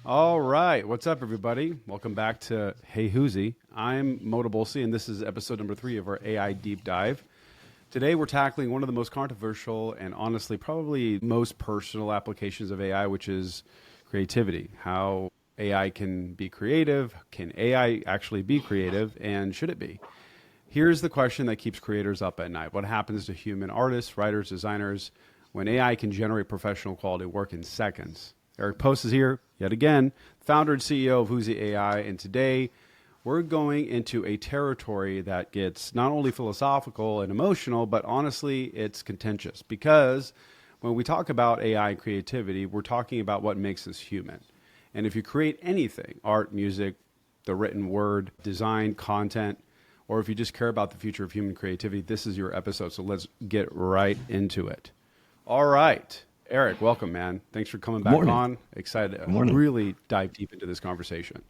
All right. What's up, everybody? Welcome back to Hey Huzi. I'm Naboulsi, and this is episode number 3 of our AI Deep Dive. Today, we're tackling one of the most controversial and honestly, probably most personal applications of AI, which is creativity. How AI can be creative. Can AI actually be creative? And should it be? Here's the question that keeps creators up at night. What happens to human artists, writers, designers when AI can generate professional quality work in seconds? Eric Post is here yet again, founder and CEO of Huzi AI. And today we're going into a territory that gets not only philosophical and emotional, but honestly, it's contentious. Because when we talk about AI and creativity, we're talking about what makes us human. And if you create anything, art, music, the written word, design, content, or if you just care about the future of human creativity, this is your episode. So let's get right into it. All right. Eric, welcome, man. Thanks for coming back on. Excited to really dive deep into this conversation.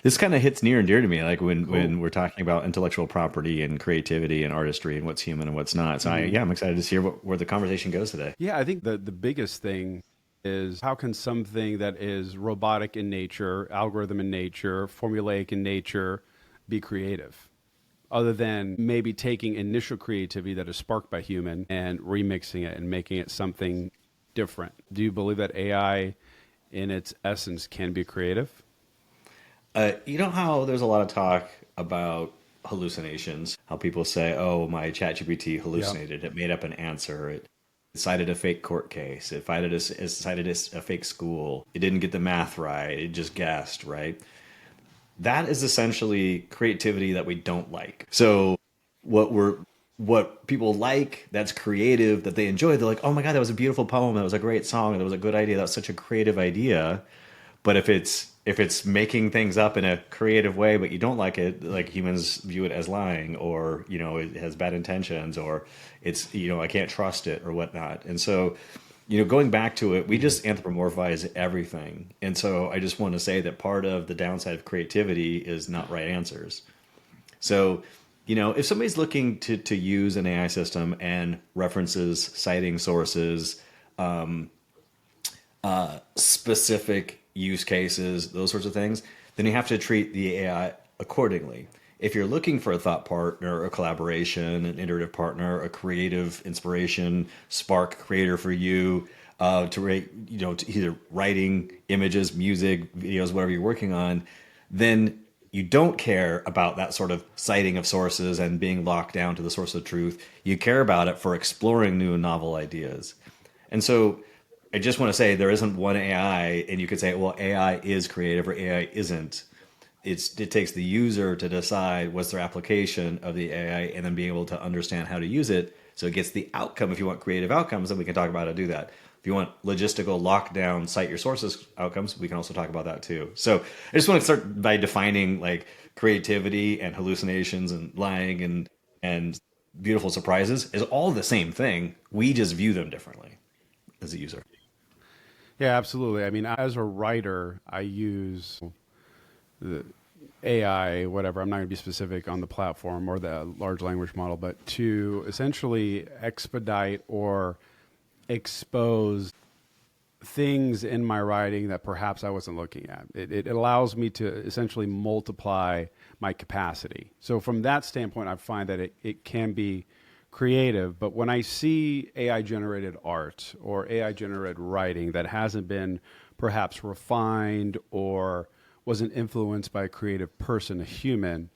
This kind of hits near and dear to me, like when we're talking about intellectual property and creativity and artistry and what's human and what's not. So I'm excited to see where the conversation goes today. Yeah, I think the biggest thing is how can something that is robotic in nature, algorithm in nature, formulaic in nature, be creative? Other than maybe taking initial creativity that is sparked by human and remixing it and making it something different. Do you believe that AI in its essence can be creative? You know how there's a lot of talk about hallucinations, how people say, oh, my ChatGPT hallucinated. It made up an answer. It cited a fake court case. It cited a fake school. It didn't get the math right. It just guessed, right? That is essentially creativity that we don't like. So what people like, that's creative, that they enjoy, they're like, oh my God, that was a beautiful poem. That was a great song. That was a good idea. That was such a creative idea. But if it's making things up in a creative way, but you don't like it, like humans view it as lying, or, it has bad intentions, or it's, I can't trust it or whatnot. And so, going back to it, we just anthropomorphize everything. And so I just want to say that part of the downside of creativity is not right answers. So, if somebody's looking to use an AI system and references, citing sources, specific use cases, those sorts of things, then you have to treat the AI accordingly. If you're looking for a thought partner, a collaboration, an iterative partner, a creative inspiration, spark creator for you, to rate, to either writing, images, music, videos, whatever you're working on, then you don't care about that sort of citing of sources and being locked down to the source of truth. You care about it for exploring new and novel ideas. And so I just want to say there isn't one AI, and you could say, well, AI is creative or AI isn't. It takes the user to decide what's their application of the AI and then being able to understand how to use it so it gets the outcome. If you want creative outcomes, then we can talk about how to do that. If you want logistical lockdown, cite your sources outcomes, we can also talk about that too. So I just want to start by defining like creativity and hallucinations and lying and beautiful surprises is all the same thing. We just view them differently as a user. Yeah, absolutely. I mean, as a writer, I use the AI, whatever, I'm not going to be specific on the platform or the large language model, but to essentially expedite or expose things in my writing that perhaps I wasn't looking at. It allows me to essentially multiply my capacity. So from that standpoint, I find that it can be creative, but when I see AI generated art or AI generated writing that hasn't been perhaps refined or wasn't influenced by a creative person, a human,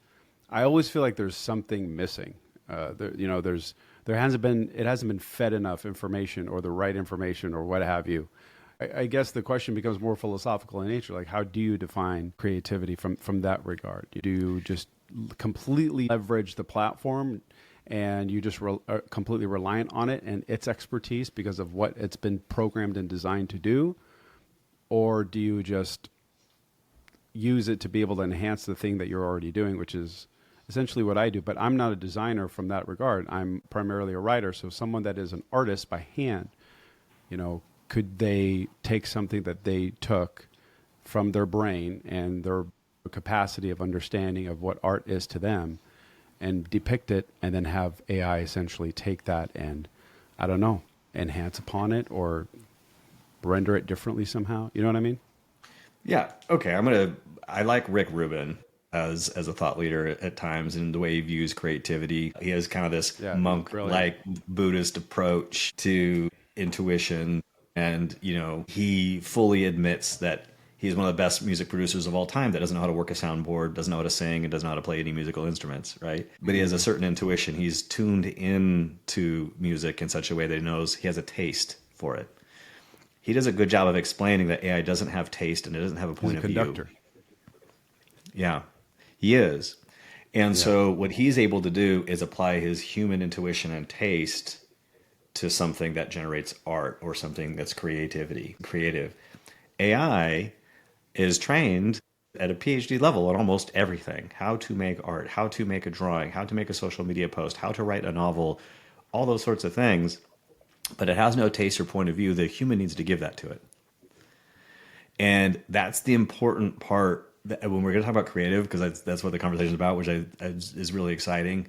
I always feel like there's something missing. It hasn't been fed enough information or the right information or what have you. I guess the question becomes more philosophical in nature. Like, how do you define creativity from that regard? Do you just completely leverage the platform and you just are completely reliant on it and its expertise because of what it's been programmed and designed to do? Or do you just use it to be able to enhance the thing that you're already doing, which is essentially what I do? But I'm not a designer from that regard. I'm primarily a writer. So someone that is an artist by hand, could they take something that they took from their brain and their capacity of understanding of what art is to them and depict it, and then have AI essentially take that and, I don't know, enhance upon it or render it differently somehow? You know what I mean? Yeah. Okay. I like Rick Rubin as a thought leader at times, and the way he views creativity. He has kind of this Yeah, he's monk brilliant. like Buddhist approach to intuition. And, he fully admits that he's one of the best music producers of all time that doesn't know how to work a soundboard, doesn't know how to sing, and doesn't know how to play any musical instruments, right? But he has a certain intuition. He's tuned in to music in such a way that he knows he has a taste for it. He does a good job of explaining that AI doesn't have taste and it doesn't have a He's a point of view. conductor. Yeah, he is. And Yeah. so what he's able to do is apply his human intuition and taste to something that generates art or something that's creative. AI is trained at a PhD level on almost everything. How to make art, how to make a drawing, how to make a social media post, how to write a novel, all those sorts of things. But it has no taste or point of view. The human needs to give that to it. And that's the important part when we're going to talk about creative, because that's what the conversation is about, which is really exciting.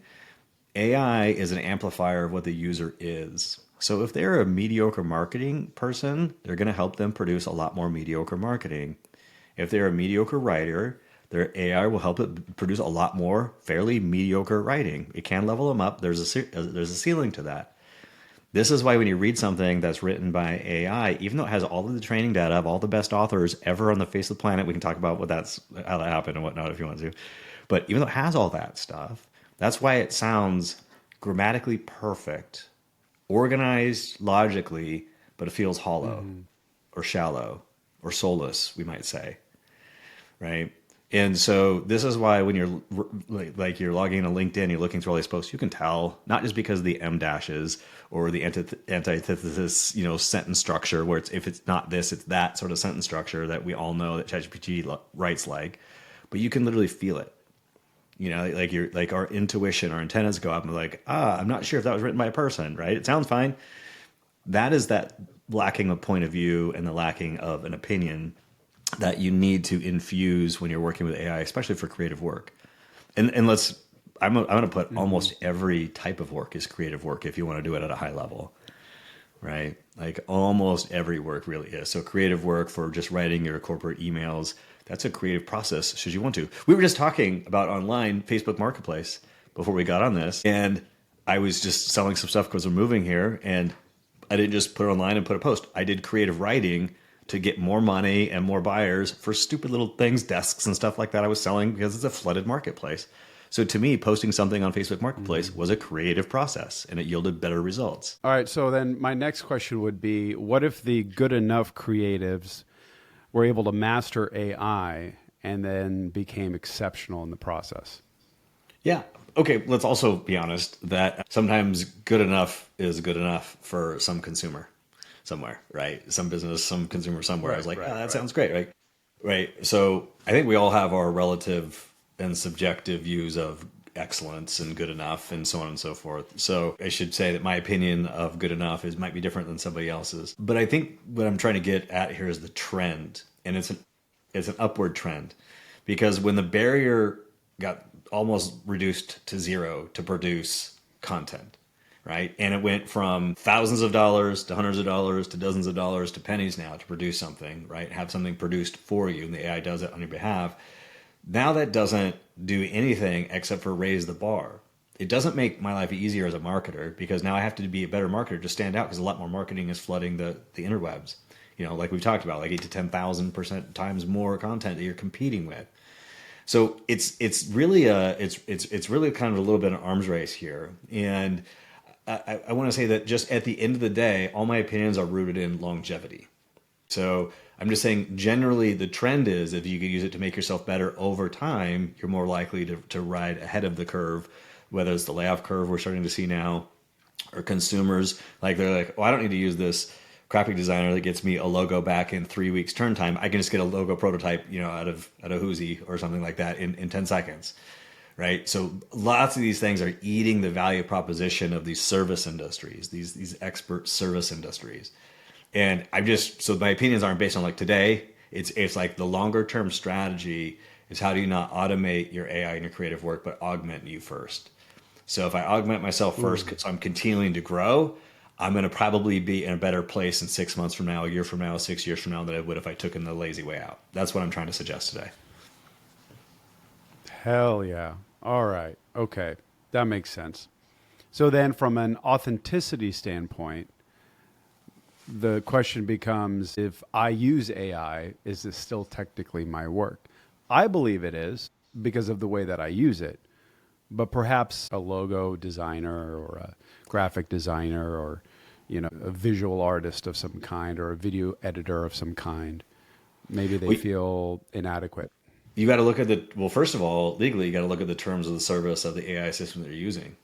AI is an amplifier of what the user is. So if they're a mediocre marketing person, they're going to help them produce a lot more mediocre marketing. If they're a mediocre writer, their AI will help it produce a lot more fairly mediocre writing. It can level them up. There's a ceiling to that. This is why when you read something that's written by AI, even though it has all of the training data of all the best authors ever on the face of the planet, we can talk about how that happened and whatnot if you want to. But even though it has all that stuff, that's why it sounds grammatically perfect, organized logically, but it feels hollow or shallow or soulless, we might say, right? And so this is why when you're you're logging in a LinkedIn, you're looking through all these posts, you can tell, not just because of the M dashes or the antithesis, sentence structure, where if it's not this, it's that sort of sentence structure that we all know that ChatGPT writes like, but you can literally feel it. Like our intuition, our antennas go up and we're like, I'm not sure if that was written by a person, right? It sounds fine. That is that lacking of point of view and the lacking of an opinion that you need to infuse when you're working with AI, especially for creative work. And I'm going to put almost every type of work is creative work if you want to do it at a high level, right? Like almost every work really is. So creative work for just writing your corporate emails, that's a creative process should you want to. We were just talking about online Facebook Marketplace before we got on this, and I was just selling some stuff because we're moving here, and I didn't just put it online and put a post. I did creative writing to get more money and more buyers for stupid little things, desks and stuff like that I was selling because it's a flooded marketplace. So to me, posting something on Facebook Marketplace was a creative process, and it yielded better results. All right. So then my next question would be, what if the good enough creatives were able to master AI and then became exceptional in the process? Yeah. Okay. Let's also be honest that sometimes good enough is good enough for some consumer somewhere, right? Some business, some consumer somewhere. I was like, that sounds great, right? Right. So I think we all have our relative and subjective views of excellence and good enough and so on and so forth. So I should say that my opinion of good enough might be different than somebody else's. But I think what I'm trying to get at here is the trend, and it's an upward trend, because when the barrier got almost reduced to zero to produce content, right? And it went from thousands of dollars to hundreds of dollars to dozens of dollars to pennies now to produce something, right? Have something produced for you, and the AI does it on your behalf. Now that doesn't do anything except for raise the bar. It doesn't make my life easier as a marketer, because now I have to be a better marketer to stand out, because a lot more marketing is flooding the interwebs. Like we've talked about, like 8 to 10,000% times more content that you're competing with. So it's really kind of a little bit of an arms race here. And I want to say that just at the end of the day, all my opinions are rooted in longevity. So I'm just saying, generally, the trend is if you can use it to make yourself better over time, you're more likely to ride ahead of the curve, whether it's the layoff curve we're starting to see now, or consumers, they're like, I don't need to use this graphic designer that gets me a logo back in 3 weeks turn time. I can just get a logo prototype, out of Huzi or something like that in 10 seconds. Right. So lots of these things are eating the value proposition of these service industries, these expert service industries. And so my opinions aren't based on like today. It's like the longer term strategy is, how do you not automate your AI and your creative work, but augment you first? So if I augment myself first, so I'm continuing to grow, I'm going to probably be in a better place in 6 months from now, a year from now, 6 years from now than I would if I took in the lazy way out. That's what I'm trying to suggest today. Hell yeah. All right. Okay. That makes sense. So then from an authenticity standpoint, the question becomes, if I use AI, is this still technically my work? I believe it is because of the way that I use it. But perhaps a logo designer or a graphic designer or, a visual artist of some kind or a video editor of some kind, maybe they feel inadequate. You got to look at first of all, legally, you got to look at the terms of the service of the AI system that you're using.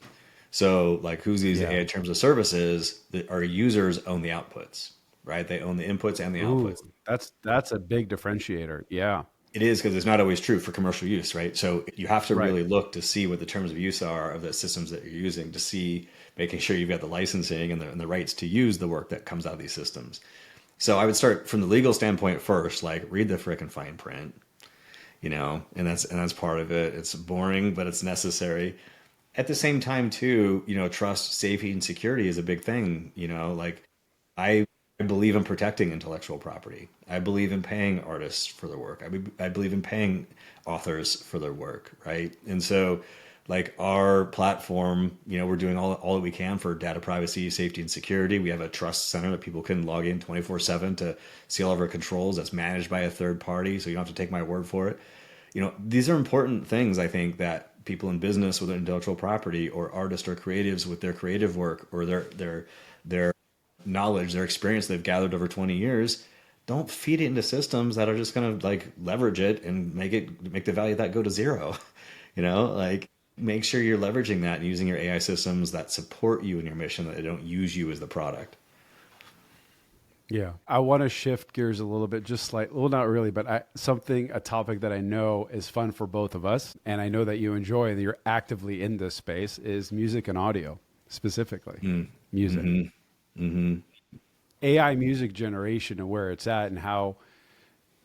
So like Huzi's AI terms of service is that our users own the outputs, right? They own the inputs and the outputs. That's a big differentiator. Yeah. It is, because it's not always true for commercial use, right? So you have to really look to see what the terms of use are of the systems that you're using, to see, making sure you've got the licensing and the rights to use the work that comes out of these systems. So I would start from the legal standpoint first, like read the frickin' fine print, and that's part of it. It's boring, but it's necessary. At the same time too, trust, safety, and security is a big thing. Like I believe in protecting intellectual property. I believe in paying artists for their work. I believe in paying authors for their work, right? And so, like our platform, we're doing all that we can for data privacy, safety, and security. We have a trust center that people can log in 24/7 to see all of our controls. That's managed by a third party, so you don't have to take my word for it. These are important things, I think, that people in business with intellectual property, or artists or creatives with their creative work, or their knowledge, their experience they've gathered over 20 years, don't feed it into systems that are just going to like leverage it and make the value of that go to zero. Like make sure you're leveraging that and using your AI systems that support you in your mission, that they don't use you as the product. Yeah. I want to shift gears a little bit, just slightly. Well, not really, but a topic that I know is fun for both of us, and I know that you enjoy, that you're actively in this space, is music and audio, specifically. Music. Mm-hmm. Mm-hmm. AI music generation and where it's at, and how,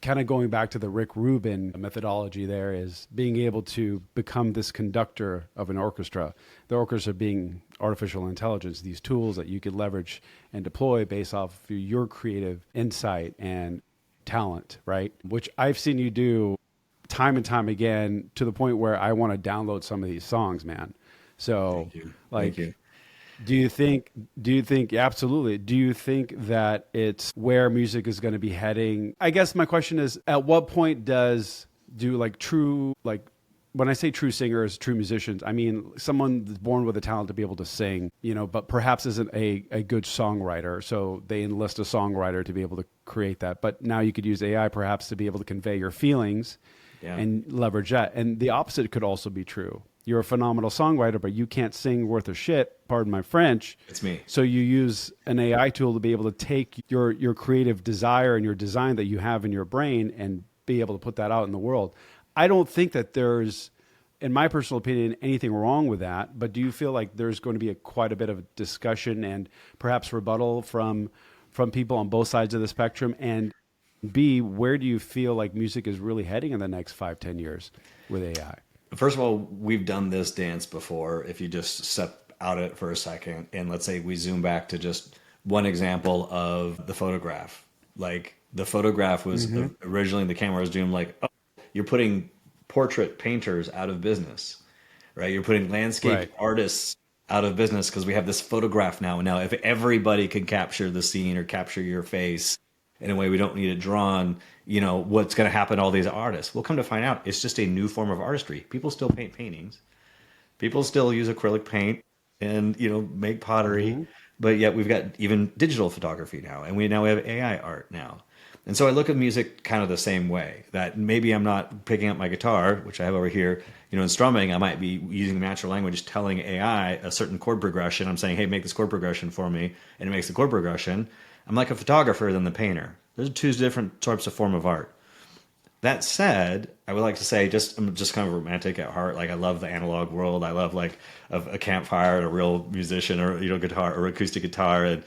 kind of going back to the Rick Rubin methodology, there is being able to become this conductor of an orchestra. The orchestra being artificial intelligence, these tools that you could leverage and deploy based off of your creative insight and talent, right? Which I've seen you do time and time again, to the point where I want to download some of these songs, man. So, Thank you. like, Thank you. Do you think, absolutely, do you think that it's where music is going to be heading? I guess my question is, at what point when I say true singers, true musicians, I mean someone that's born with a talent to be able to sing, but perhaps isn't a good songwriter. So they enlist a songwriter to be able to create that. But now you could use AI perhaps to be able to convey your feelings and leverage that. And the opposite could also be true. You're a phenomenal songwriter, but you can't sing worth a shit, pardon my French. It's me. So you use an AI tool to be able to take your creative desire and your design that you have in your brain and be able to put that out in the world. I don't think that there's, in my personal opinion, anything wrong with that. But do you feel like there's going to be quite a bit of discussion and perhaps rebuttal from people on both sides of the spectrum? And B, where do you feel like music is really heading in the next 5-10 years with AI? First of all, we've done this dance before. If you just step out of it for a second, and let's say we zoom back to just one example of the photograph. Like the photograph was originally, the camera was doing like, oh, you're putting portrait painters out of business, right? You're putting landscape artists out of business because we have this photograph now. And now if everybody can capture the scene or capture your face in a way we don't need it drawn, what's going to happen to all these artists? We'll come to find out it's just a new form of artistry. People still paint paintings. People still use acrylic paint and, make pottery. But yet we've got even digital photography now. And we have AI art now. And so I look at music kind of the same way, that maybe I'm not picking up my guitar, which I have over here, and strumming. I might be using natural language, telling AI a certain chord progression. I'm saying, hey, make this chord progression for me. And it makes the chord progression. I'm like a photographer than the painter. There's two different types of form of art. That said, I would like to say, I'm just kind of romantic at heart. Like I love the analog world. I love like a campfire and a real musician, or guitar or acoustic guitar, and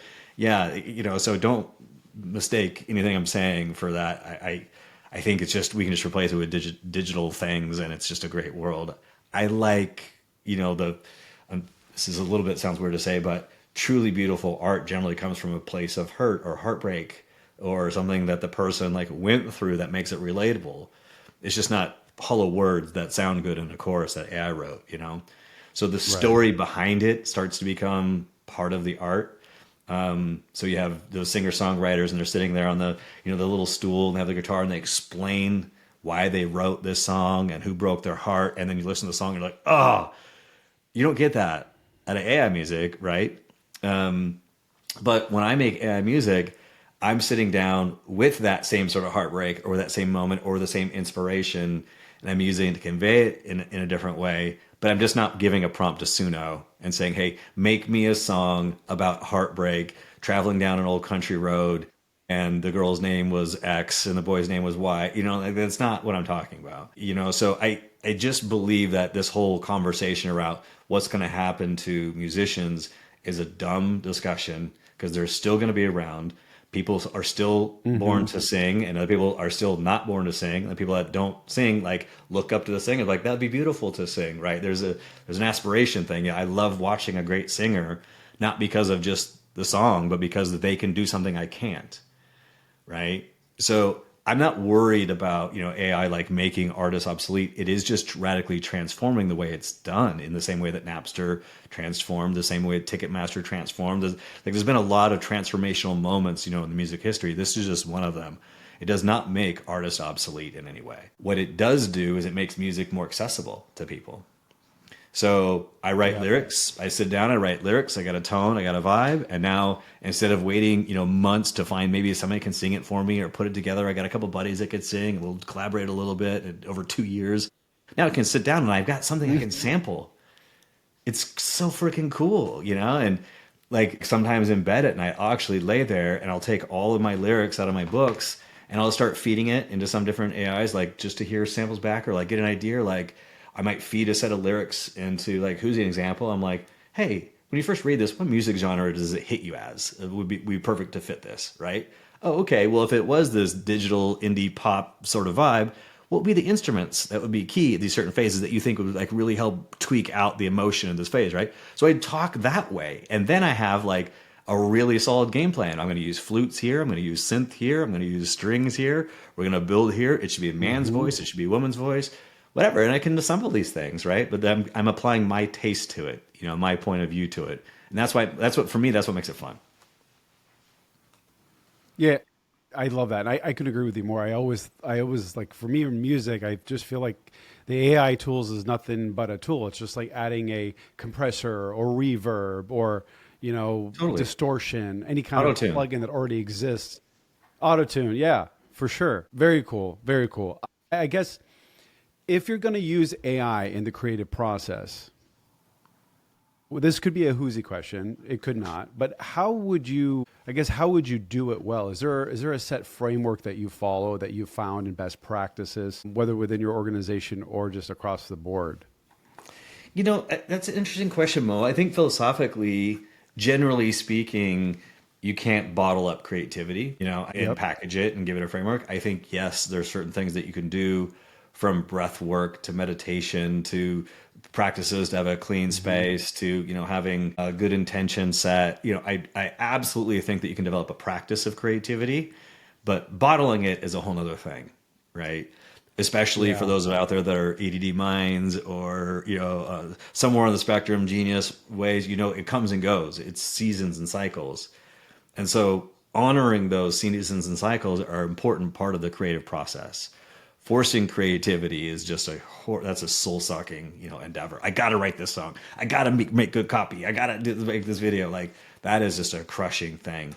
so don't mistake anything I'm saying for that. I think it's just, we can just replace it with digital things, and it's just a great world. I like this is a little bit, sounds weird to say, but truly beautiful art generally comes from a place of hurt or heartbreak or something that the person like went through that makes it relatable. It's just not hollow words that sound good in a chorus that AI wrote, you know? So the Right. story behind it starts to become part of the art. So you have those singer-songwriters and they're sitting there on the, the little stool and they have the guitar and they explain why they wrote this song and who broke their heart. And then you listen to the song and you're like, oh, you don't get that out of AI music, right? But when I make AI music, I'm sitting down with that same sort of heartbreak or that same moment or the same inspiration, and I'm using it to convey it in a different way. But I'm just not giving a prompt to Suno and saying, hey, make me a song about heartbreak, traveling down an old country road, and the girl's name was X and the boy's name was Y. Like, that's not what I'm talking about. So I just believe that this whole conversation around what's going to happen to musicians is a dumb discussion because they're still going to be around. People are still born to sing, and other people are still not born to sing. And people that don't sing, like, look up to the singer, like, that'd be beautiful to sing, right? There's an aspiration thing. Yeah, I love watching a great singer, not because of just the song, but because they can do something I can't, right? So I'm not worried about AI like making artists obsolete. It is just radically transforming the way it's done in the same way that Napster transformed, the same way Ticketmaster transformed. There's been a lot of transformational moments, in the music history. This is just one of them. It does not make artists obsolete in any way. What it does do is it makes music more accessible to people. So I write lyrics, I sit down, I write lyrics, I got a tone, I got a vibe. And now instead of waiting, months to find maybe somebody can sing it for me or put it together, I got a couple buddies that could sing. We'll collaborate a little bit over 2 years. Now I can sit down and I've got something I can sample. It's so freaking cool, and like sometimes in bed at night, I'll actually lay there and I'll take all of my lyrics out of my books and I'll start feeding it into some different AIs, like just to hear samples back or like get an idea. Like I might feed a set of lyrics into like Huzi, an example. I'm like, hey, when you first read this, what music genre does it hit you as? It would be perfect to fit this, right? Oh, okay. Well, if it was this digital indie pop sort of vibe, what would be the instruments that would be key at these certain phases that you think would like really help tweak out the emotion in this phase, right? So I talk that way. And then I have like a really solid game plan. I'm going to use flutes here. I'm going to use synth here. I'm going to use strings here. We're going to build here. It should be a man's voice. It should be a woman's voice, whatever. And I can assemble these things, right? But then I'm applying my taste to it, my point of view to it. And that's what, for me, that's what makes it fun. Yeah, I love that. And I couldn't agree with you more. I always like, for me in music, I just feel like the AI tools is nothing but a tool. It's just like adding a compressor or reverb or, Totally. distortion, any kind Auto-tune. of plugin that already exists. Auto-tune. Yeah, for sure. Very cool. Very cool. I guess if you're going to use AI in the creative process, well, this could be a Huzi question. It could not. But how would you do it well? Is there a set framework that you follow that you found in best practices, whether within your organization or just across the board? That's an interesting question, Mo. I think philosophically, generally speaking, you can't bottle up creativity, and package it and give it a framework. I think, yes, there's certain things that you can do, from breath work to meditation to practices to have a clean space to, having a good intention set. I absolutely think that you can develop a practice of creativity, but bottling it is a whole nother thing, right? Especially for those out there that are ADD minds or, somewhere on the spectrum, genius ways, it comes and goes. It's seasons and cycles. And so honoring those seasons and cycles are an important part of the creative process. Forcing creativity is just that's a soul-sucking, endeavor. I got to write this song. I got to make good copy. I got to make this video. Like, that is just a crushing thing.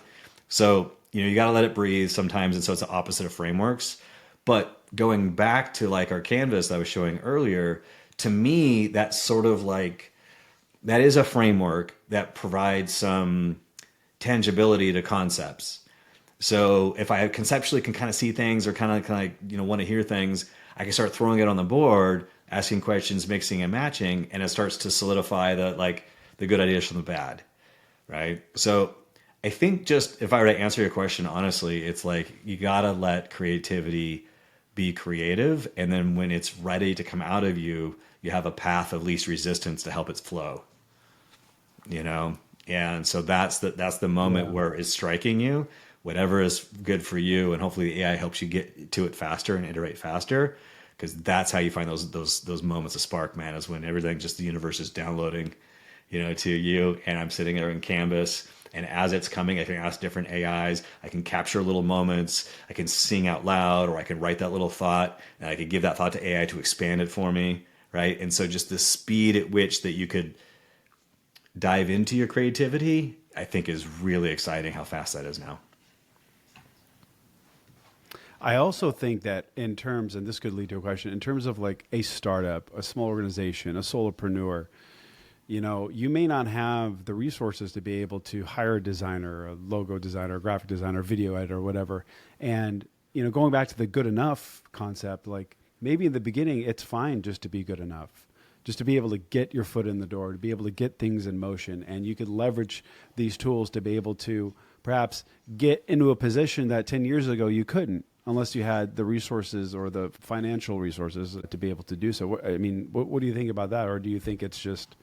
So, you got to let it breathe sometimes. And so it's the opposite of frameworks. But going back to like our canvas that I was showing earlier, to me, that's sort of like, that is a framework that provides some tangibility to concepts. So if I conceptually can kind of see things or kind of want to hear things, I can start throwing it on the board, asking questions, mixing and matching, and it starts to solidify the good ideas from the bad, right? So I think just if I were to answer your question honestly, it's like you gotta let creativity be creative, and then when it's ready to come out of you, you have a path of least resistance to help it flow. And so that's the moment where it's striking you, whatever is good for you, and hopefully the AI helps you get to it faster and iterate faster, because that's how you find those moments of spark, man, is when everything, just the universe is downloading, to you, and I'm sitting there in Canvas, and as it's coming, I can ask different AIs, I can capture little moments, I can sing out loud, or I can write that little thought, and I could give that thought to AI to expand it for me, right? And so just the speed at which that you could dive into your creativity, I think is really exciting how fast that is now. I also think that in terms, and this could lead to a question, in terms of like a startup, a small organization, a solopreneur, you may not have the resources to be able to hire a designer, a logo designer, a graphic designer, video editor, whatever. And, going back to the good enough concept, like maybe in the beginning, it's fine just to be good enough, just to be able to get your foot in the door, to be able to get things in motion. And you could leverage these tools to be able to perhaps get into a position that 10 years ago you couldn't, unless you had the resources or the financial resources to be able to do so. What do you think about that? Or do you think it's just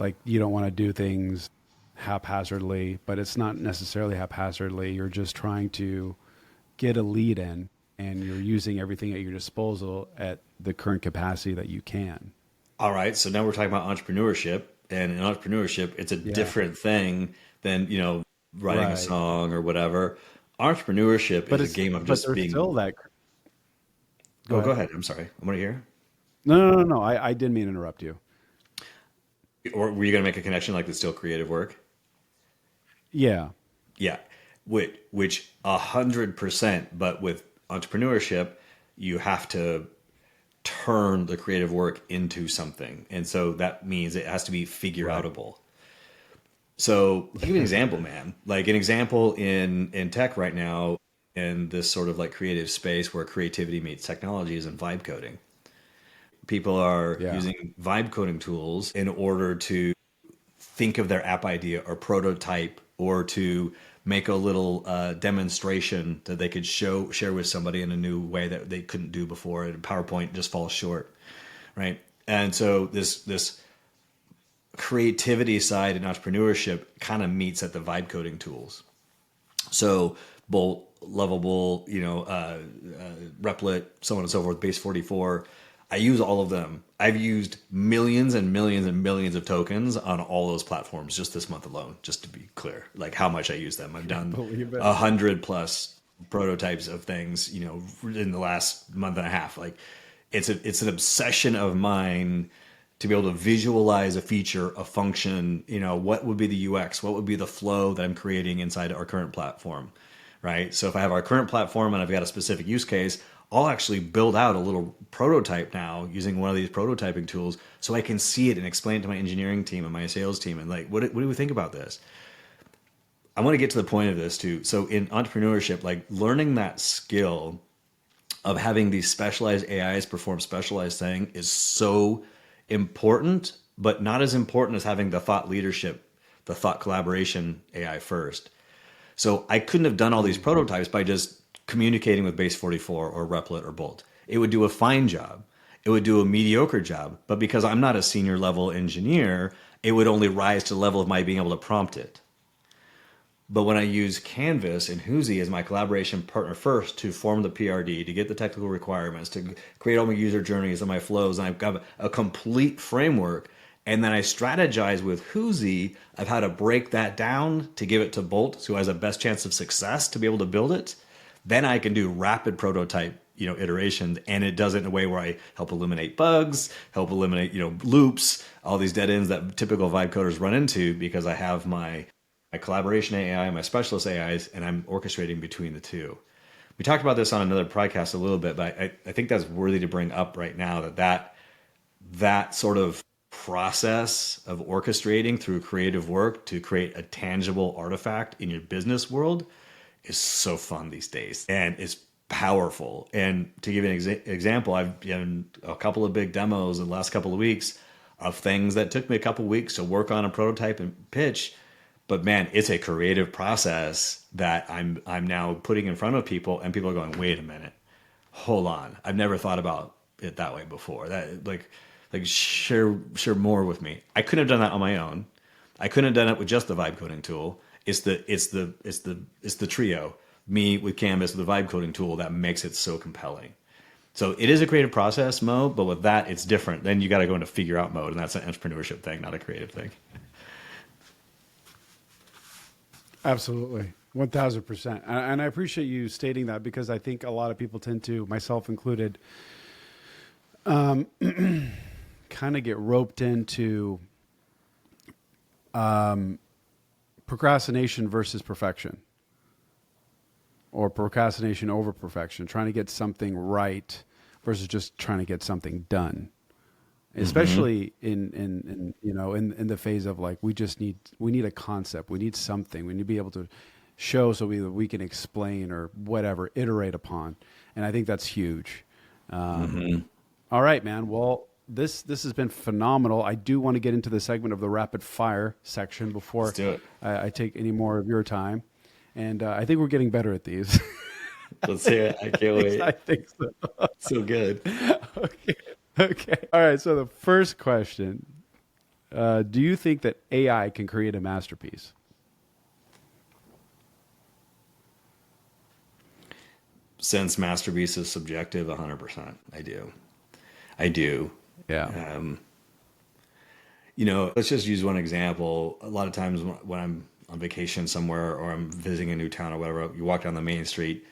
like you don't want to do things haphazardly, but it's not necessarily haphazardly. You're just trying to get a lead in, and you're using everything at your disposal at the current capacity that you can. All right. So now we're talking about entrepreneurship, and in entrepreneurship, it's a different thing than, writing a song or whatever. Entrepreneurship is a game of just being. Still that. Go ahead. I'm sorry. I want to hear. No. I didn't mean to interrupt you. Or were you going to make a connection like it's still creative work? Yeah. Yeah. Which 100%, but with entrepreneurship, you have to turn the creative work into something. And so that means it has to be figure outable. So I'll give you an example, man. Like an example in tech right now, in this sort of like creative space where creativity meets technology, is in vibe coding. People are using vibe coding tools in order to think of their app idea or prototype, or to make a little demonstration that they could share with somebody in a new way that they couldn't do before. And PowerPoint just falls short, right? And so this creativity side in entrepreneurship kind of meets at the vibe coding tools. So Bolt, Lovable, Replit, so on and so forth, Base 44. I use all of them. I've used millions and millions and millions of tokens on all those platforms just this month alone, just to be clear, like how much I use them. I've done 100+ prototypes of things, in the last month and a half. Like it's an obsession of mine to be able to visualize a feature, a function, what would be the UX, what would be the flow that I'm creating inside our current platform, right? So if I have our current platform and I've got a specific use case, I'll actually build out a little prototype now using one of these prototyping tools so I can see it and explain it to my engineering team and my sales team. And like, what do we think about this? I want to get to the point of this too. So in entrepreneurship, like learning that skill of having these specialized AIs perform specialized thing is so important, but not as important as having the thought leadership, the thought collaboration AI first. So I couldn't have done all these prototypes by just communicating with Base 44 or Replit or Bolt. It would do a fine job. It would do a mediocre job. But because I'm not a senior level engineer, it would only rise to the level of my being able to prompt it. But when I use Canvas and Huzi as my collaboration partner first to form the PRD, to get the technical requirements, to create all my user journeys and my flows, and I've got a complete framework, and then I strategize with Huzi of how to break that down to give it to Bolt, who has a best chance of success to be able to build it, then I can do rapid prototype, iterations, and it does it in a way where I help eliminate bugs, help eliminate, loops, all these dead ends that typical vibe coders run into, because I have my collaboration AI, my specialist AIs, and I'm orchestrating between the two. We talked about this on another podcast a little bit, but I think that's worthy to bring up right now, that sort of process of orchestrating through creative work to create a tangible artifact in your business world is so fun these days, and it's powerful. And to give you an example, I've done a couple of big demos in the last couple of weeks of things that took me a couple of weeks to work on a prototype and pitch. But man, it's a creative process that I'm now putting in front of people, and people are going, wait a minute, hold on. I've never thought about it that way before. That like share more with me. I couldn't have done that on my own. I couldn't have done it with just the vibe coding tool. It's the trio, me with Canvas with the vibe coding tool, that makes it so compelling. So it is a creative process mode, but with that, it's different. Then you got to go into figure out mode, and that's an entrepreneurship thing, not a creative thing. Absolutely. 1000%. And I appreciate you stating that, because I think a lot of people tend to, myself included, kind of get roped into procrastination versus perfection, or procrastination over perfection, trying to get something right versus just trying to get something done. Especially in the phase of like, we need a concept, we need something, we need to be able to show, so we can explain or whatever, iterate upon. And I think that's huge. All right, man. Well, this has been phenomenal. I do want to get into the segment of the rapid fire section before Let's do it. I take any more of your time. And I think we're getting better at these. Let's hear it. I can't wait. I think so. So good. Okay. All right. So the first question, do you think that AI can create a masterpiece? Since masterpiece is subjective, 100%. I do. Yeah. Let's just use one example. A lot of times when I'm on vacation somewhere or I'm visiting a new town or whatever, you walk down the main street,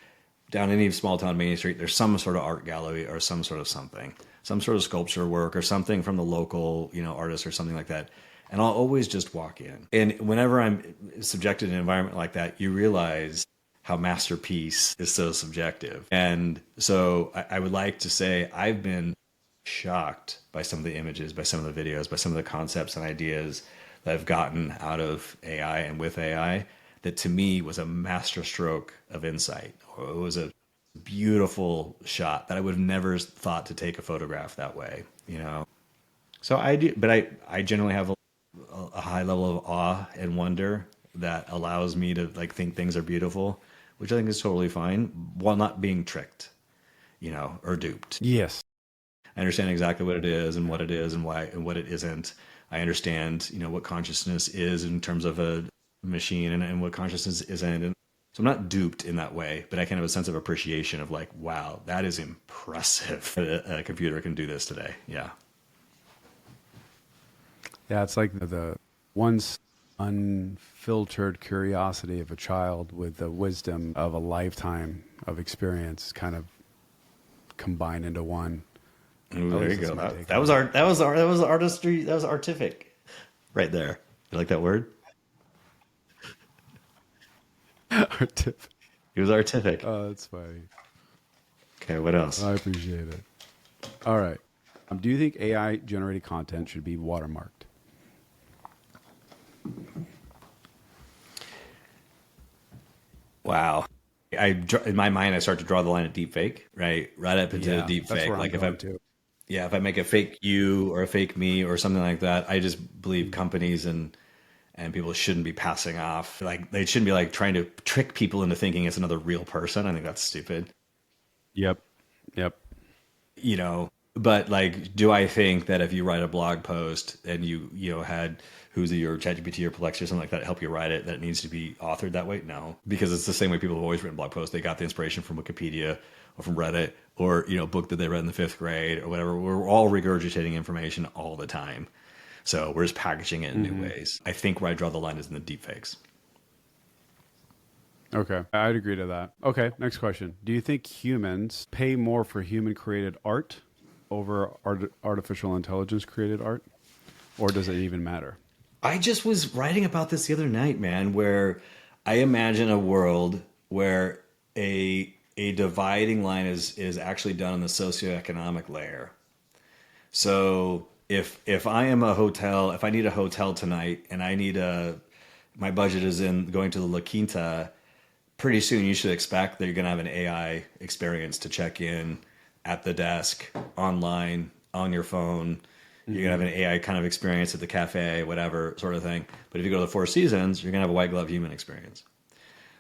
down any small town main street, there's some sort of art gallery or some sort of something, some sort of sculpture work or something from the local, artist or something like that. And I'll always just walk in. And whenever I'm subjected to an environment like that, you realize how masterpiece is so subjective. And so I would like to say I've been shocked by some of the images, by some of the videos, by some of the concepts and ideas that I've gotten out of AI and with AI, that to me was a masterstroke of insight. Or it was a beautiful shot that I would have never thought to take a photograph that way, So I do, but I generally have a high level of awe and wonder that allows me to think things are beautiful, which I think is totally fine, while not being tricked, or duped. Yes. I understand exactly what it is and why and what it isn't. I understand, what consciousness is in terms of a machine and what consciousness isn't. And so I'm not duped in that way, but I kind of have a sense of appreciation of wow, that is impressive. A computer can do this today. Yeah. Yeah. It's like the once unfiltered curiosity of a child with the wisdom of a lifetime of experience kind of combined into one. Ooh, there you go. That was artistry. That was artific, right there. You like that word? Artific. He was artific. Oh, that's funny. Okay, what else? I appreciate it. All right. Do you think AI generated content should be watermarked? Wow. In my mind, I start to draw the line at deep fake, right up into deep fake. If I make a fake you or a fake me or something like that, I just believe companies and people shouldn't be passing off. They shouldn't be trying to trick people into thinking it's another real person. I think that's stupid. Yep. But do I think that if you write a blog post and you had Huzi or ChatGPT or Plex or something like that help you write it, that it needs to be authored that way? No, because it's the same way people have always written blog posts. They got the inspiration from Wikipedia or from Reddit or a book that they read in the 5th grade or whatever. We're all regurgitating information all the time, so we're just packaging it in new ways. I think where I draw the line is in the deep fakes. Okay, I'd agree to that. Okay, next question. Do you think humans pay more for human-created art over artificial intelligence created art, or does it even matter? I just was writing about this the other night, man, where I imagine a world where a dividing line is actually done on the socioeconomic layer. So if I am a hotel, if I need a hotel tonight and I need my budget is in going to the La Quinta, pretty soon you should expect that you're going to have an AI experience to check in at the desk, online, on your phone. You're going to have an AI kind of experience at the cafe, whatever sort of thing. But if you go to the Four Seasons, you're going to have a white glove human experience.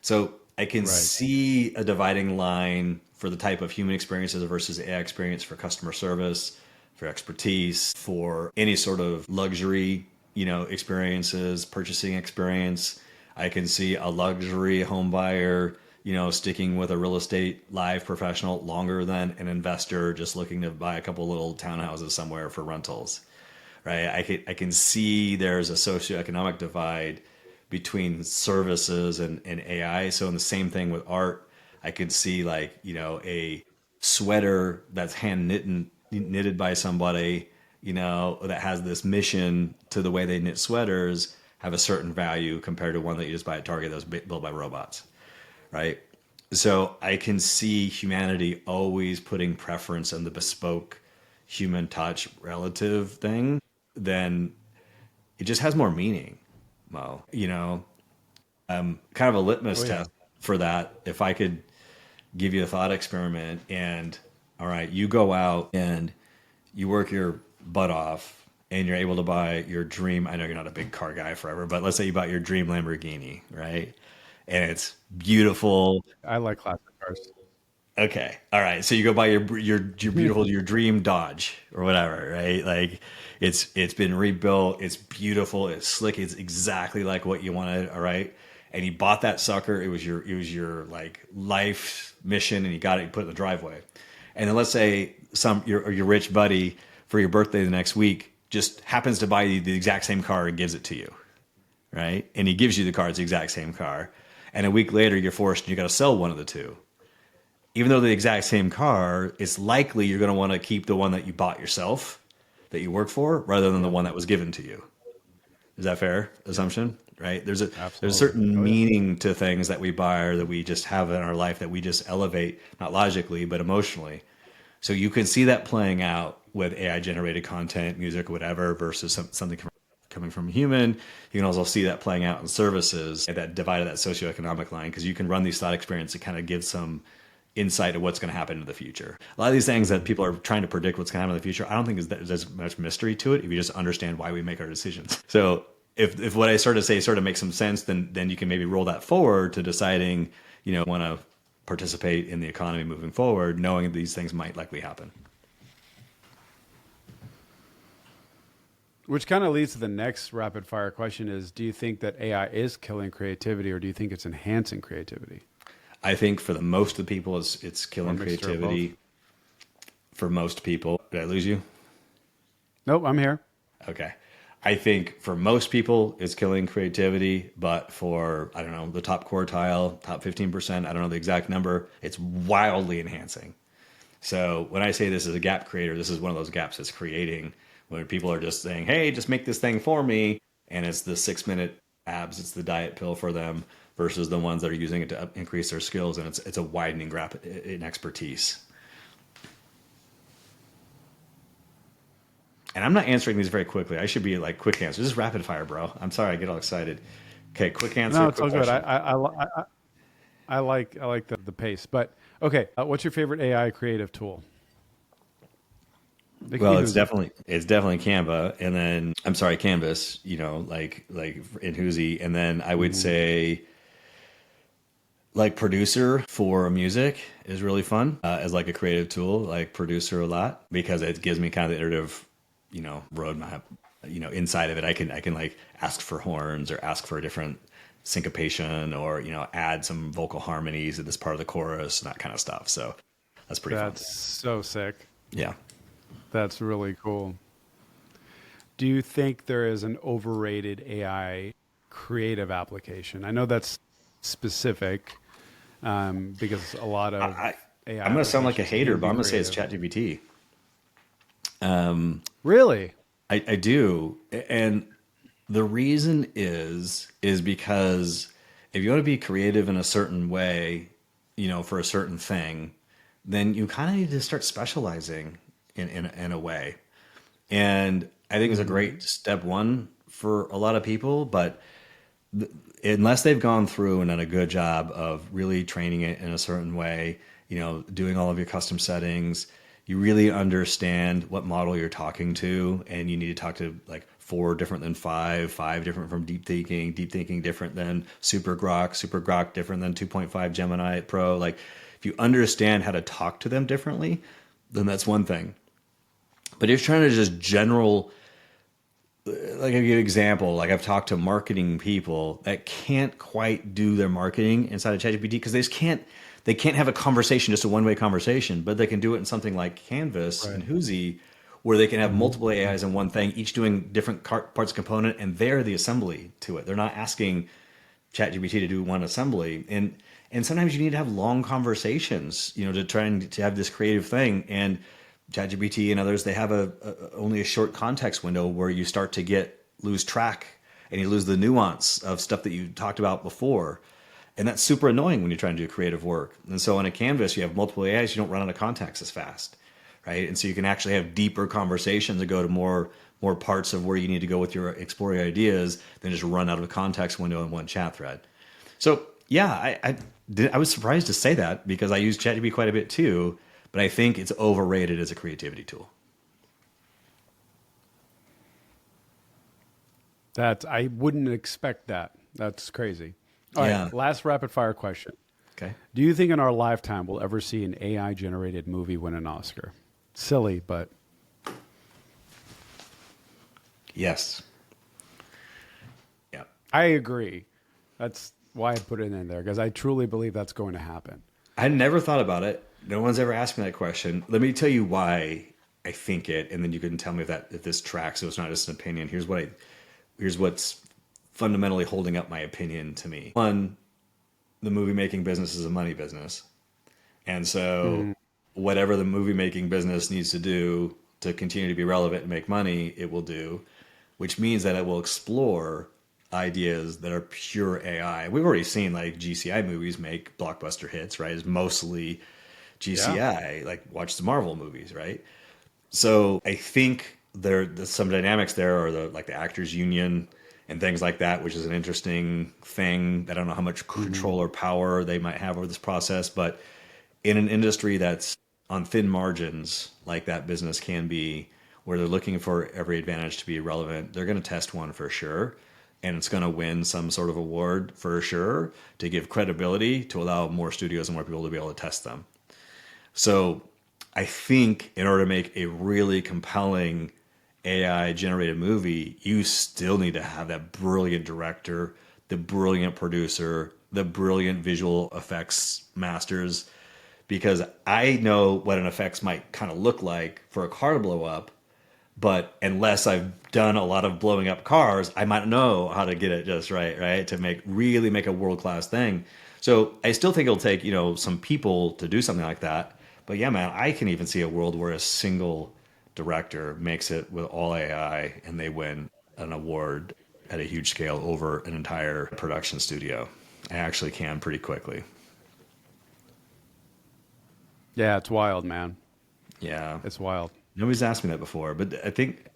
So I can see a dividing line for the type of human experiences versus AI experience for customer service, for expertise, for any sort of luxury experiences, purchasing experience. I can see a luxury home buyer, sticking with a real estate live professional longer than an investor just looking to buy a couple little townhouses somewhere for rentals, right? I can see there's a socioeconomic divide between services and AI. So in the same thing with art, I could see like, a sweater that's knitted by somebody, that has this mission to the way they knit sweaters have a certain value compared to one that you just buy at Target that was built by robots, right? So I can see humanity always putting preference on the bespoke human touch relative thing. Then it just has more meaning, Mo. Kind of a litmus test for that. If I could give you a thought experiment and, all right, you go out and you work your butt off and you're able to buy your dream. I know you're not a big car guy forever, but let's say you bought your dream Lamborghini, right? And it's beautiful. I like classic cars. Okay. All right. So you go buy your beautiful, your dream Dodge or whatever, right? Like it's been rebuilt. It's beautiful. It's slick. It's exactly like what you wanted. All right. And you bought that sucker. It was your like life mission and you got it, you put it in the driveway. And then let's say your rich buddy for your birthday the next week just happens to buy you the exact same car and gives it to you. Right. And he gives you the car. It's the exact same car. And a week later you're forced and you got to sell one of the two. Even though the exact same car, it's likely you're going to want to keep the one that you bought yourself, that you work for, rather than the one that was given to you. Is that fair assumption? Right? There's a certain meaning to things that we buy or that we just have in our life that we just elevate, not logically, but emotionally. So you can see that playing out with AI generated content, music, whatever, versus something coming from a human. You can also see that playing out in services at that divide of that socioeconomic line, because you can run these thought experiments to kind of give some insight of what's going to happen in the future. A lot of these things that people are trying to predict what's going to happen in the future, I don't think there's much mystery to it if you just understand why we make our decisions. So if what I sort of say sort of makes some sense, then you can maybe roll that forward to deciding, want to participate in the economy moving forward, knowing these things might likely happen. Which kind of leads to the next rapid fire question is, do you think that AI is killing creativity or do you think it's enhancing creativity? I think for the most of the people, it's killing creativity. For most people, did I lose you? Nope, I'm here. Okay. I think for most people, it's killing creativity, but for, I don't know, the top quartile, top 15%, I don't know the exact number, it's wildly enhancing. So when I say this is a gap creator, this is one of those gaps it's creating when people are just saying, hey, just make this thing for me. And it's the 6-minute abs, it's the diet pill for them, versus the ones that are using it to increase their skills. And it's a widening gap in expertise. And I'm not answering these very quickly. I should be like quick answer. Just rapid fire, bro. I'm sorry, I get all excited. Okay, quick answer. No, it's all good. I like the pace. But okay, what's your favorite AI creative tool? Well, it's definitely Canva, and then Canvas. Like in Huzi, and then I would say like Producer for music is really fun as like a creative tool. Like Producer a lot because it gives me kind of the iterative, roadmap. Inside of it, I can like ask for horns or ask for a different syncopation or add some vocal harmonies at this part of the chorus and that kind of stuff. So that's pretty fun. That's so sick. Yeah. That's really cool. Do you think there is an overrated AI creative application? I know that's specific because a lot of AI. I'm going to sound like a hater, but I'm going to say it's ChatGPT. Really? I do. And the reason is because if you want to be creative in a certain way, for a certain thing, then you kind of need to start specializing in a way. And I think it's a great step one for a lot of people, but unless they've gone through and done a good job of really training it in a certain way, doing all of your custom settings, you really understand what model you're talking to, and you need to talk to like 4 different than 5 different from deep thinking different than super grok different than 2.5 Gemini Pro. Like if you understand how to talk to them differently, then that's one thing. But if you're trying to just general like I'll give you an example. Like I've talked to marketing people that can't quite do their marketing inside of ChatGPT because they can't have a conversation, just a one-way conversation, but they can do it in something like Canvas and Right. Huzi, where they can have Hmm. multiple AIs in one thing, each doing different parts component, and they're the assembly to it. They're not asking ChatGPT to do one assembly, and sometimes you need to have long conversations, to try and to have this creative thing. And ChatGPT and others, they have only a short context window where you start to lose track and you lose the nuance of stuff that you talked about before. And that's super annoying when you're trying to do creative work. And so on a canvas, you have multiple AIs, you don't run out of context as fast, right? And so you can actually have deeper conversations and go to more parts of where you need to go with your exploring ideas than just run out of a context window in one chat thread. So yeah, I was surprised to say that because I use ChatGPT quite a bit too, but I think it's overrated as a creativity tool. I wouldn't expect that. That's crazy. All Yeah. right, last rapid fire question. Okay. Do you think in our lifetime we'll ever see an AI generated movie win an Oscar? Silly, but Yes. Yeah. I agree. That's why I put it in there because I truly believe that's going to happen. I never thought about it. No one's ever asked me that question. Let me tell you why I think it, and then you can tell me if this tracks. So it's not just an opinion. Here's what's fundamentally holding up my opinion to me. One, the movie making business is a money business, and so whatever the movie making business needs to do to continue to be relevant and make money, it will do, which means that it will explore ideas that are pure AI. We've already seen like GCI movies make blockbuster hits, right? It's mostly Yeah. GCI, like watch the Marvel movies, right? So I think there's some dynamics there, or the actors union and things like that, which is an interesting thing. I don't know how much Hmm. control or power they might have over this process, but in an industry that's on thin margins, like that business can be, where they're looking for every advantage to be relevant, they're going to test one for sure. And it's going to win some sort of award for sure to give credibility to allow more studios and more people to be able to test them. So I think in order to make a really compelling AI generated movie, you still need to have that brilliant director, the brilliant producer, the brilliant visual effects masters, because I know what an effects might kind of look like for a car to blow up, but unless I've done a lot of blowing up cars, I might know how to get it just right, right? To really make a world class thing. So I still think it'll take, some people to do something like that. But yeah, man, I can even see a world where a single director makes it with all AI and they win an award at a huge scale over an entire production studio. I actually can pretty quickly. Yeah, it's wild, man. Yeah. It's wild. Nobody's asked me that before, but I think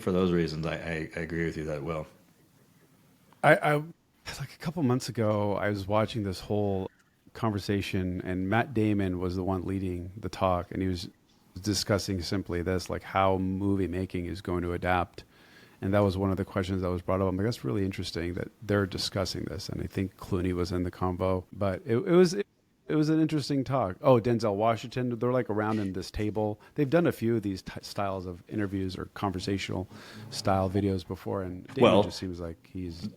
for those reasons, I agree with you that it will. I like a couple months ago, I was watching this whole conversation, and Matt Damon was the one leading the talk, and he was discussing simply this, like how movie making is going to adapt. And that was one of the questions that was brought up. I'm like, that's really interesting that they're discussing this. And I think Clooney was in the convo, but it was an interesting talk. Oh, Denzel Washington, they're like around in this table. They've done a few of these styles of interviews or conversational style videos before. And Damon Well, just seems like he's,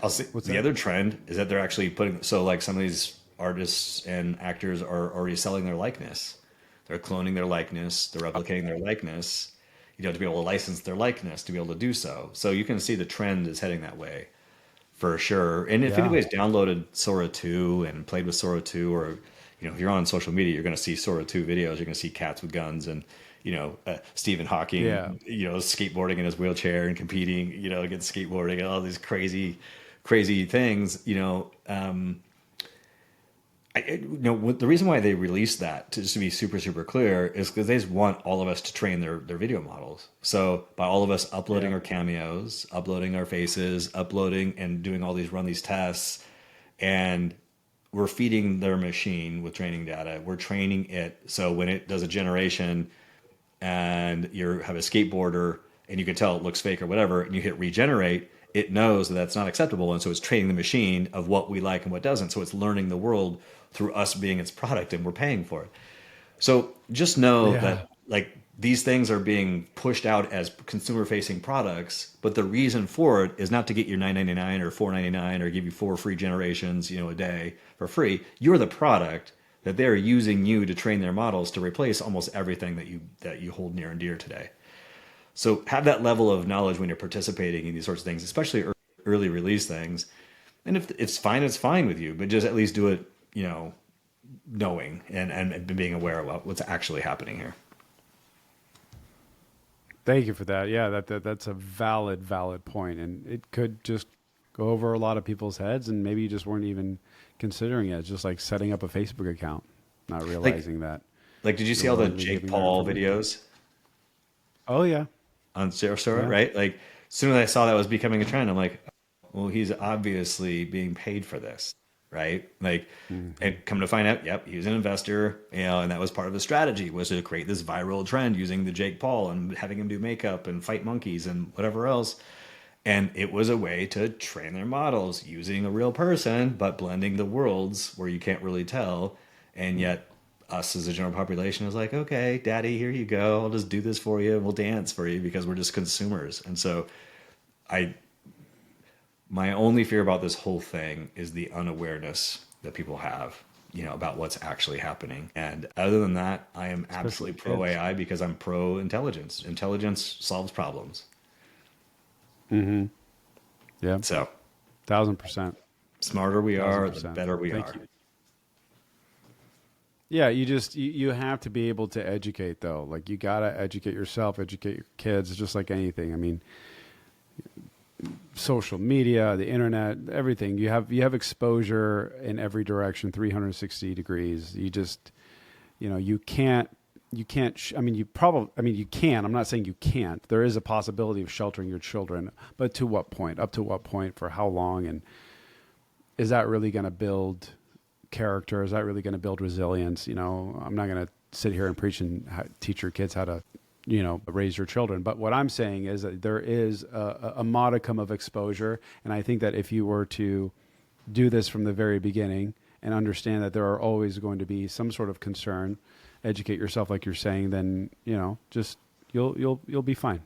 I'll say what's the that? other trend is that they're actually putting, so like some of these artists and actors are already selling their likeness. They're cloning their likeness, they're replicating their likeness, to be able to license their likeness to be able to do so. So you can see the trend is heading that way for sure. And if Yeah. anybody's downloaded Sora 2 and played with Sora 2, or if you're on social media, you're going to see Sora 2 videos. You're going to see cats with guns and Stephen Yeah. Hawking, skateboarding in his wheelchair and competing, against skateboarding and all these crazy, crazy things. The reason why they released that, just to be super super clear, is because they just want all of us to train their video models. So by all of us uploading Yeah. our cameos, uploading our faces, uploading and doing all these run these tests, and we're feeding their machine with training data. We're training it so when it does a generation and you have a skateboarder and you can tell it looks fake or whatever, and you hit regenerate, it knows that that's not acceptable, and so it's training the machine of what we like and what doesn't. So it's learning the world through us being its product, and we're paying for it. So just know Yeah. that like these things are being pushed out as consumer facing products, but the reason for it is not to get your $9.99 or $4.99 or give you 4 free generations, a day for free. You're the product that they're using you to train their models to replace almost everything that you hold near and dear today. So have that level of knowledge when you're participating in these sorts of things, especially early release things. And if it's fine with you, but just at least do it, knowing and being aware of what's actually happening here. Thank you for that. Yeah, that's a valid point, and it could just go over a lot of people's heads, and maybe you just weren't even considering it. It's just like setting up a Facebook account, not realizing that. Like, did you see all the Jake Paul videos? Oh yeah, on Sarasota, right? Like, as soon as I saw that was becoming a trend, I'm like, well, he's obviously being paid for this, right? Like, and come to find out, yep, he was an investor, and that was part of his strategy, was to create this viral trend using the Jake Paul and having him do makeup and fight monkeys and whatever else. And it was a way to train their models using a real person, but blending the worlds where you can't really tell. And yet us as a general population is like, okay, daddy, here you go. I'll just do this for you. We'll dance for you because we're just consumers. And so my only fear about this whole thing is the unawareness that people have, about what's actually happening. And other than that, I am absolutely pro AI because I'm pro intelligence. Intelligence solves problems. Mm-hmm. Yeah. So 1,000%. Smarter we are, the better we are. You. Yeah, you have to be able to educate though. Like you gotta educate yourself, educate your kids. It's just like anything. I mean, social media, the internet, everything. You have exposure in every direction, 360 degrees. You just, you can't. You can. I'm not saying you can't. There is a possibility of sheltering your children, but to what point? Up to what point? For how long? And is that really going to build character? Is that really going to build resilience? I'm not going to sit here and preach and teach your kids how to, raise your children. But what I'm saying is that there is a modicum of exposure. And I think that if you were to do this from the very beginning and understand that there are always going to be some sort of concern, educate yourself like you're saying, then, just you'll be fine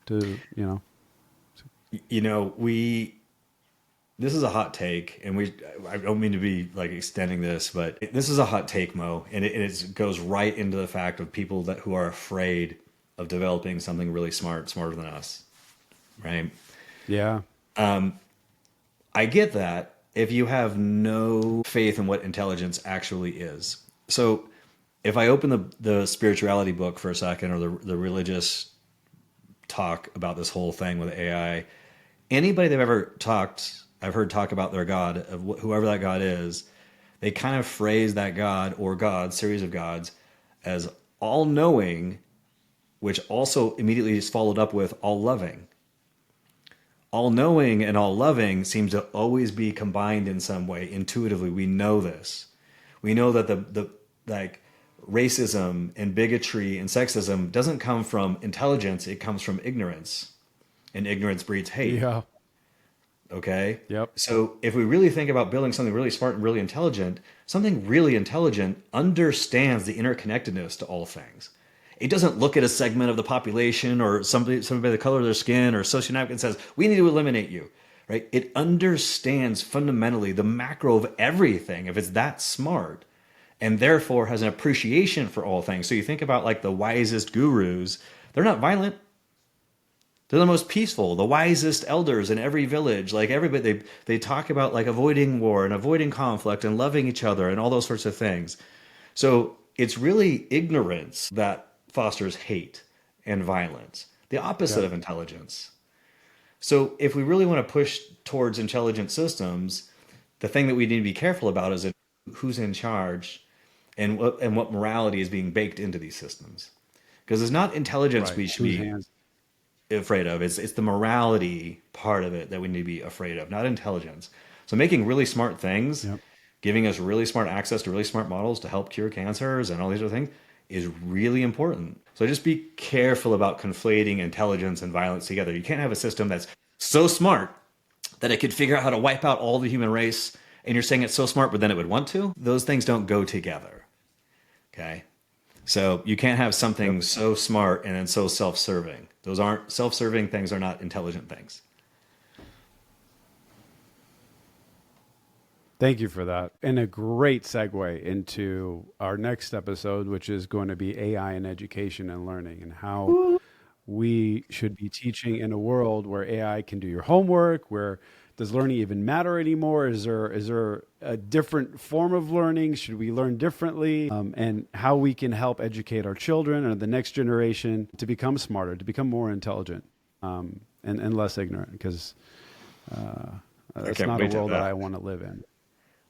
to, this is a hot take, and I don't mean to be like extending this, but this is a hot take, Mo, and it goes right into the fact of people who are afraid of developing something really smarter than us, right? Yeah. I get that if you have no faith in what intelligence actually is. So if I open the spirituality book for a second, or the religious talk about this whole thing with AI, anybody they've ever I've heard talk about their God, of whoever that God is, they kind of phrase that God or gods, series of gods, as all-knowing, which also immediately is followed up with all-loving. All-knowing and all-loving seems to always be combined in some way. Intuitively, we know this. We know that the racism and bigotry and sexism doesn't come from intelligence, it comes from ignorance. And ignorance breeds hate. Yeah. Okay? Yep. So if we really think about building something really smart and really intelligent, something really intelligent understands the interconnectedness to all things. It doesn't look at a segment of the population or somebody by the color of their skin or socioeconomic and says, we need to eliminate you, right? It understands fundamentally the macro of everything if it's that smart, and therefore has an appreciation for all things. So you think about like the wisest gurus, they're not violent. They're the most peaceful, the wisest elders in every village. Like everybody, they talk about like avoiding war and avoiding conflict and loving each other and all those sorts of things. So it's really ignorance that fosters hate and violence, the opposite of intelligence. So if we really want to push towards intelligent systems, the thing that we need to be careful about is who's in charge and what morality is being baked into these systems. Because it's not intelligence we should be afraid of. It's the morality part of it that we need to be afraid of, not intelligence. So making really smart things, giving us really smart access to really smart models to help cure cancers and all these other things is really important. So just be careful about conflating intelligence and violence together. You can't have a system that's so smart that it could figure out how to wipe out all the human race, and you're saying it's so smart, but then it would want to. Those things don't go together. Okay? So you can't have something so smart and then so self-serving. Those aren't self-serving things are not intelligent things. Thank you for that. And a great segue into our next episode, which is going to be AI in education and learning, and how we should be teaching in a world where AI can do your homework, where does learning even matter anymore? Is there a different form of learning? Should we learn differently? And how we can help educate our children and the next generation to become smarter, to become more intelligent, and less ignorant, because that's not a world that I want to live in.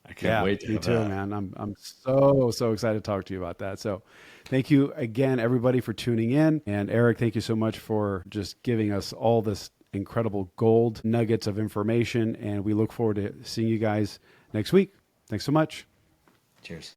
I can't wait to me have too, that. man. I'm so excited to talk to you about that. So thank you again, everybody, for tuning in. And Eric, thank you so much for just giving us all this incredible gold nuggets of information. And we look forward to seeing you guys next week. Thanks so much. Cheers.